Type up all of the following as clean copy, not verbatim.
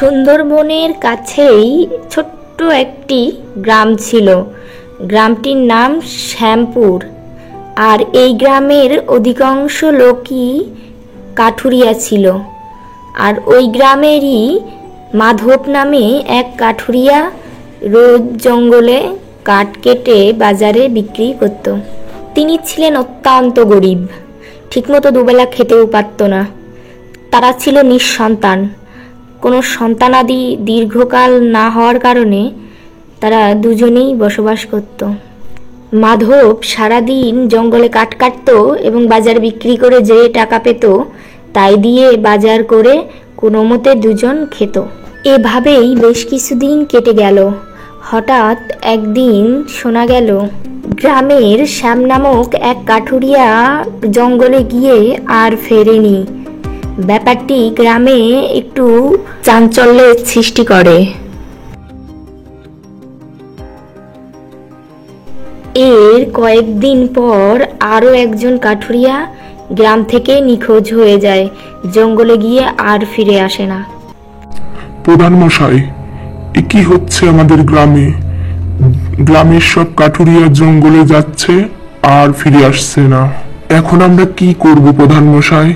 সুন্দরবনের কাছেই ছোট্ট একটি গ্রাম ছিল। গ্রামটির নাম শ্যামপুর। আর এই গ্রামের অধিকাংশ লোকই কাঠুরিয়া ছিল। আর ওই গ্রামেরই মাধব নামে এক কাঠুরিয়া রোজ জঙ্গলে কাঠ কেটে বাজারে বিক্রি করত। তিনি ছিলেন অত্যন্ত গরিব, ঠিকমতো দুবেলা খেতেও পারত না। তারা ছিল নিঃসন্তান। কোনো সন্তানাদি দীর্ঘকাল না হওয়ার কারণে তারা দুজনেই বসবাস করত। মাধব সারাদিন জঙ্গলে কাঠ কাটত এবং বাজার বিক্রি করে যে টাকা পেত তাই দিয়ে বাজার করে কোনো মতে দুজন খেত। এভাবেই বেশ কিছুদিন কেটে গেল। হঠাৎ একদিন শোনা গেল গ্রামের শ্যাম নামক এক কাঠুরিয়া জঙ্গলে গিয়ে আর ফেরেনি। ব্যাপারটি গ্রামে একটু চাঞ্চল্যের সৃষ্টি করে। এর কয়েকদিন পর আরও একজন কাঠুরিয়া গ্রাম থেকে নিখোঁজ হয়ে যায়, জঙ্গলে গিয়ে আর ফিরে আসে না। প্রধান মশাই, এ কি হচ্ছে আমাদের গ্রামে? গ্রামের সব কাঠুরিয়া জঙ্গলে যাচ্ছে আর ফিরে আসছে না। এখন আমরা কি করব প্রধান মশাই?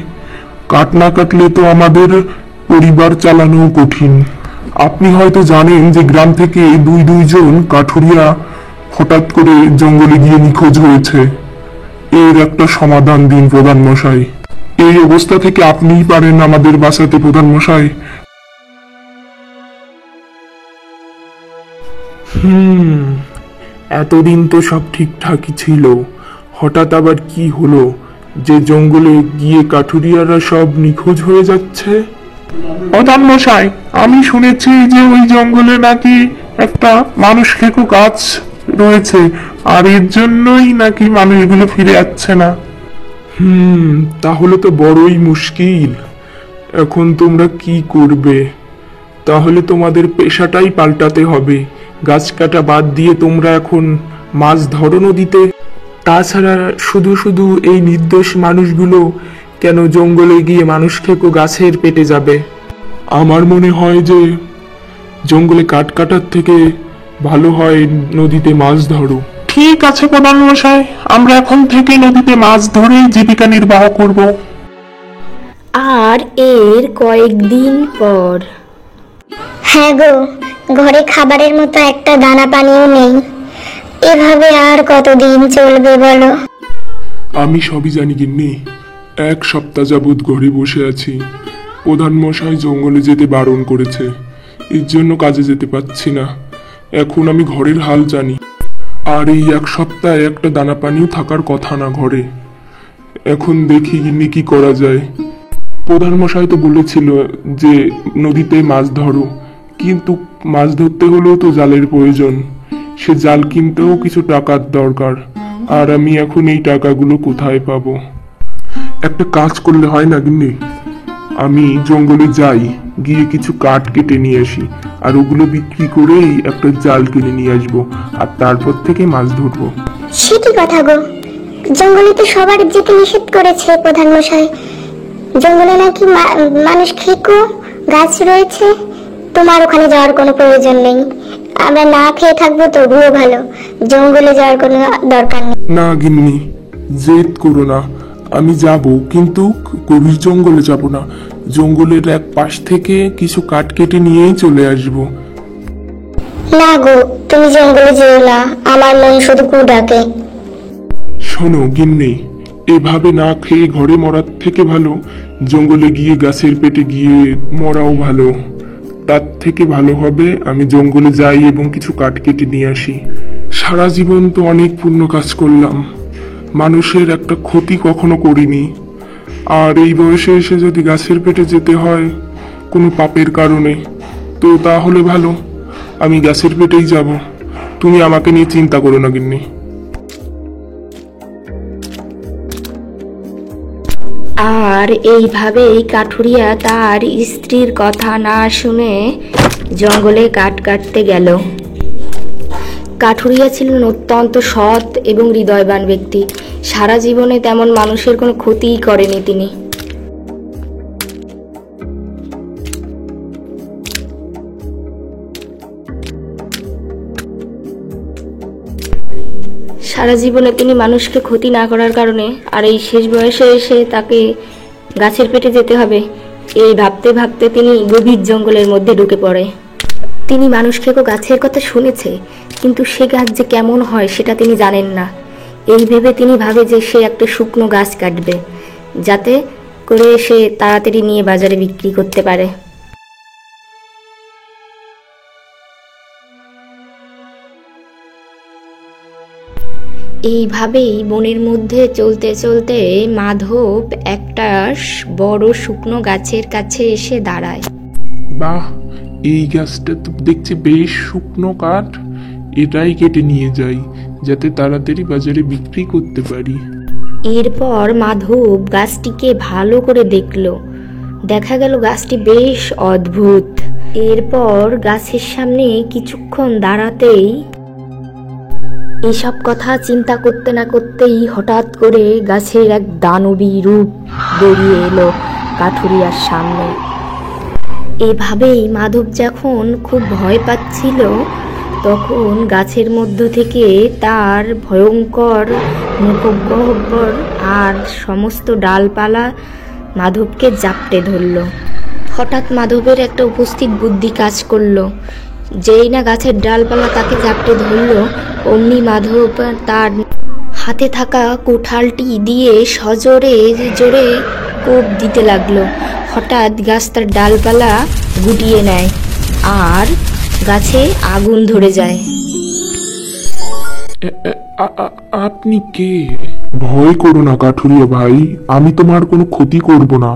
কাঠ না কাটলে তো আমাদের পরিবার চালানো কঠিন। আপনি হয়তো জানেন যে গ্রাম থেকে দুইজন কাঠুরিয়া হঠাৎ করে জঙ্গলে গিয়ে নিখোঁজ হয়েছে। এর একটা সমাধান দিন প্রধান মশাই। এই অবস্থা থেকে আপনিই পারেন আমাদের বাঁচাতে প্রধান মশাই। এতদিন তো সব ঠিকঠাকই ছিল, হঠাৎ আবার কি হলো যে জঙ্গলে গিয়ে কাঠুরিয়ারা সব নিখোঁজ হয়ে যাচ্ছে? প্রধান মশাই, আমি শুনেছি যে ওই জঙ্গলে নাকি একটা মানুষ খেকো গাছ রয়েছে, আর এর জন্যই নাকি মানুষগুলো ফিরে আসছে না। তাহলে তো বড়ই মুশকিল। এখন তোমরা কি করবে? তাহলে তোমাদের পেশাটাই পাল্টাতে হবে। গাছ কাটা বাদ দিয়ে তোমরা এখন মাছ ধরো নদীতে। তাছাড়া শুধু শুধু এই নির্দোষ মানুষগুলো কেন জঙ্গলে গিয়ে মানুষ খেকো গাছের পেটে যাবে? আমার মনে হয় যে জঙ্গলে কাঠ কাটার থেকে ভালো হয় নদীতে মাছ ধরো। ঠিক আছে প্রধান মশাই, আমরা এখন থেকে নদীতে মাছ ধরে জীবিকা নির্বাহ করব। আর এর কয়েকদিন পর, হ্যাঁ গো, ঘরে খাবারের মতো একটা দানা পানিও নেই। এভাবে আর কতদিন চলবে বলো? আমি সবই জানি গিন্নি। এক সপ্তাহ যাবৎ ঘরে বসে আছি। প্রধান মশাই জঙ্গলে যেতে বারণ করেছে, এর জন্য কাজে যেতে পারছি না। এখন আমি ঘরের হাল জানি। আর এই এক সপ্তাহে একটা দানা পানিও থাকার কথা না ঘরে। এখন দেখি গিন্নি কি করা যায়। প্রধান মশাই তো বলেছিল যে নদীতে মাছ ধরো, কিন্তু মাছ ধরতে হলেও তো জালের প্রয়োজন। সে জাল কিনতেও কিছু টাকার দরকার, আর আমি এখন এই টাকাগুলো কোথায় পাবো? একটা কাজ করলে হয় না গিন্নি? আমি জঙ্গলে যাই, গিয়ে কিছু কাঠ কেটে নিয়ে আসি, আর ওগুলো বিক্রি করেই একটা জাল কিনে নিয়ে আসবো, আর তারপর থেকে মাছ ধরবো। সে কি কথা গো? জঙ্গলে তো সবার যেতে নিষেধ করেছে প্রধান মশাই। জঙ্গলে নাকি মানুষ খেকো গাছ রয়েছে। তোমার ওখানে যাওয়ার কোনো প্রয়োজন নেই। আমরা না খেয়ে থাকবো তবুও ভালো, জঙ্গলে যাওয়ার কোনো দরকার নেই। না গিন্নি, জেদ করো না। আমি যাব, কিন্তু গভীর জঙ্গলে যাব না। জঙ্গলের এক পাশ থেকে কিছু কাঠ কেটে নিয়েই চলে আসব। না গো, তুমি জঙ্গলে যেও না, আমার মন শুধু কু ডাকে। শোনো গিন্নি, এভাবে না খেয়ে ঘরে মরার থেকে ভালো জঙ্গলে গিয়ে গাছের পেটে গিয়ে মরাও ভালো। তার থেকে ভালো হবে আমি জঙ্গলে যাই এবং কিছু কাঠ কেটে নিয়ে আসি। সারা জীবন তো অনেক পুণ্য কাজ করলাম, মানুষের একটা ক্ষতি কখনো করিনি। আর এই বয়সে এসে যদি গাছের পেটে যেতে হয় কোনো পাপের কারণে, তো তাহলে ভালো, আমি গাছের পেটেই যাব। তুমি আমাকে নিয়ে চিন্তা করো না গিন্নি। আর এইভাবেই কাঠুরিয়া তার স্ত্রীর কথা না শুনে জঙ্গলে কাঠ কাটতে গেল। কাঠুরিয়া ছিলেন অত্যন্ত সৎ এবং হৃদয়বান ব্যক্তি। সারা জীবনে তেমন মানুষের কোনো ক্ষতিই করেনি তিনি। সারা জীবনে তিনি মানুষকে ক্ষতি না করার কারণে আর এই শেষ বয়সে এসে তাকে গাছের পেটে যেতে হবে, এই ভাবতে ভাবতে তিনি গভীর জঙ্গলের মধ্যে ঢুকে পড়ে। তিনি মানুষ খেকো গাছের কথা শুনেছে, কিন্তু সে গাছ যে কেমন হয় সেটা তিনি জানেন না। এই ভেবে তিনি ভাবে যে সে একটা শুকনো গাছ কাটবে, যাতে করে সে তাড়াতাড়ি নিয়ে বাজারে বিক্রি করতে পারে। এইভাবেই বনের মধ্যে চলতে চলতে মাধব একটা বড় শুকনো গাছের কাছে এসে দাঁড়ায়। বাহ, এই গাছটা তো দেখছি বেশ শুকনো কাঠ, এটাই কেটে নিয়ে যাই যাতে তাড়াতাড়ি বাজারে বিক্রি করতে পারি। এরপর মাধব গাছটিকে ভালো করে দেখলো, দেখা গেল গাছটি বেশ অদ্ভুত। এরপর গাছের সামনে কিছুক্ষণ দাঁড়াতেই এসব কথা চিন্তা করতে না করতেই হঠাৎ করে গাছের এক দানবী রূপ বেরিয়ে এলো কাঠুরিয়ার সামনে। এভাবেই মাধব যখন খুব ভয় পাচ্ছিল, তখন গাছের মধ্য থেকে তার ভয়ঙ্কর মুখগহ্বর আর সমস্ত ডালপালা মাধবকে জাপটে ধরল। হঠাৎ মাধবের একটা উপস্থিত বুদ্ধি কাজ করলো। যেই না গাছের ডালপালা তাকে জাপটে ধরল, অমনি মাধব তার হাতে থাকা কোঠালটি দিয়ে সজোরে জোরে কোপ দিতে লাগলো। হঠাৎ গাছ তার ডালপালা গুটিয়ে নেয় আর গাছে আগুন ধরে যায়। আপনি কে? ভয় করো না কাঠুরিয়া ভাই, আমি তোমার কোনো ক্ষতি করব না,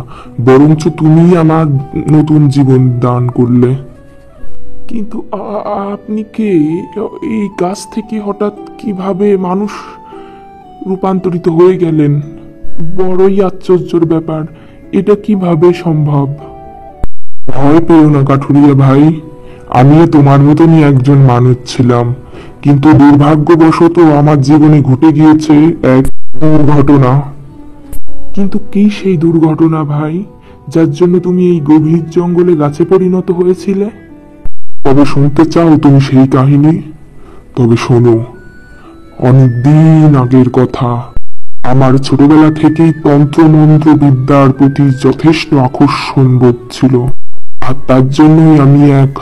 বরঞ্চ তুমি আমার নতুন জীবন দান করলে। কিন্তু আপনি কে? এই গাছ থেকে হঠাৎ কিভাবে মানুষ রূপান্তরিত হয়ে গেলেন? বড়ই আশ্চর্যের ব্যাপার, এটা কিভাবে সম্ভব? ভয় পেও না কাঠুরিয়া ভাই, আমিও তোমার মতনই একজন মানুষ ছিলাম, কিন্তু দুর্ভাগ্যবশত আমার জীবনে ঘটে গিয়েছে এক দুর্ঘটনা। কিন্তু কি সেই দুর্ঘটনা ভাই, যার জন্য তুমি এই গভীর জঙ্গলে গাছে পরিণত হয়েছিলে? তবে শুনতে চাও তুমি সেই কাহিনী? তবে শোনো, অনেকদিন আগের কথা। আমার ছোটবেলা থেকেই তন্ত্রমন্ত্র বিদ্যার প্রতি যথেষ্ট আকর্ষণ বোধ ছিল, আর তার জন্যই আমি এক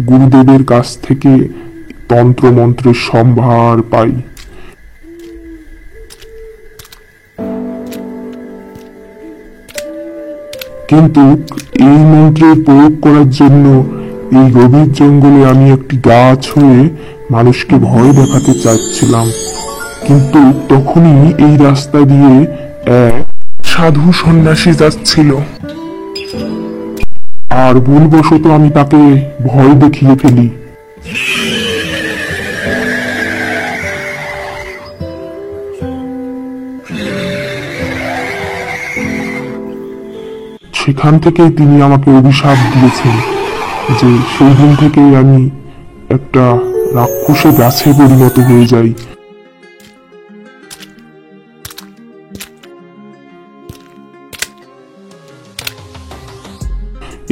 গুরুদেবের কাছ থেকে তন্ত্রমন্ত্রের সম্ভার পাই। কিন্তু এই মন্ত্রের প্রয়োগ করার জন্য এই গভীর জঙ্গলে আমি একটি গাছ হয়ে মানুষকে ভয় দেখাতে চাচ্ছিলাম। কিন্তু তখনই এই রাস্তা দিয়ে এক সাধু সন্ন্যাসী যাচ্ছিল, আর ভুলবশত আমি তাকে ভয় দেখিয়ে ফেলি। সেখান থেকে তিনি আমাকে অভিশাপ দিয়েছেন যে সেই দিন থেকে আমি একটা রাক্ষসে গাছে পরিণত হয়ে যাই।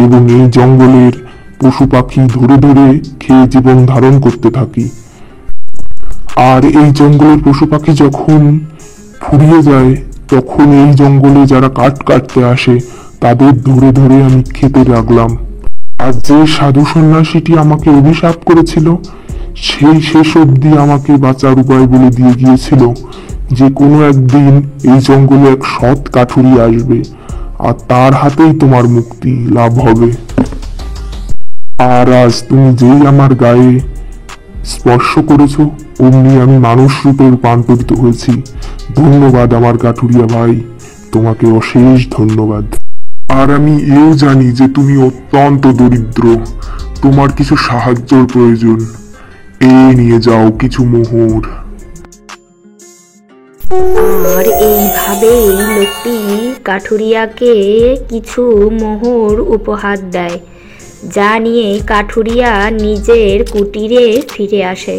এবং এই জঙ্গলের পশু পাখি ধরে ধরে খেয়ে জীবন ধারণ করতে থাকি। আর এই জঙ্গলের পশু পাখি যখন ফুরিয়ে যায়, তখন এই জঙ্গলে যারা কাঠ কাটতে আসে তাদের ধরে ধরে আমি খেতে লাগলাম। আর যে সাধু সন্ন্যাসীটি আমাকে অভিশাপ করেছিল, সেই শেষ অবধি আমাকে বাঁচার উপায় বলে দিয়ে গিয়েছিল যে কোনো একদিন এই জঙ্গলে এক সৎ কাঠুরি আসবে, আর তার হাতেই তোমার মুক্তি লাভ হবে। আর আজ তুমি যেই আমার গায়ে স্পর্শ করেছো, অমনি আমি মানুষ রূপে রূপান্তরিত হয়েছি। ধন্যবাদ আমার কাঠুরিয়া ভাই, তোমাকে অশেষ ধন্যবাদ। আর আমি এও জানি যে তুমি অত্যন্ত দরিদ্র, তোমার কিছু সাহায্যের প্রয়োজন। নিয়ে যাও কিছু মোহর। আর এইভাবেই লোকটি কাঠুরিয়াকে কিছু মোহর উপহার দেয়, যা নিয়ে কাঠুরিয়া নিজের কুটিরে ফিরে আসে।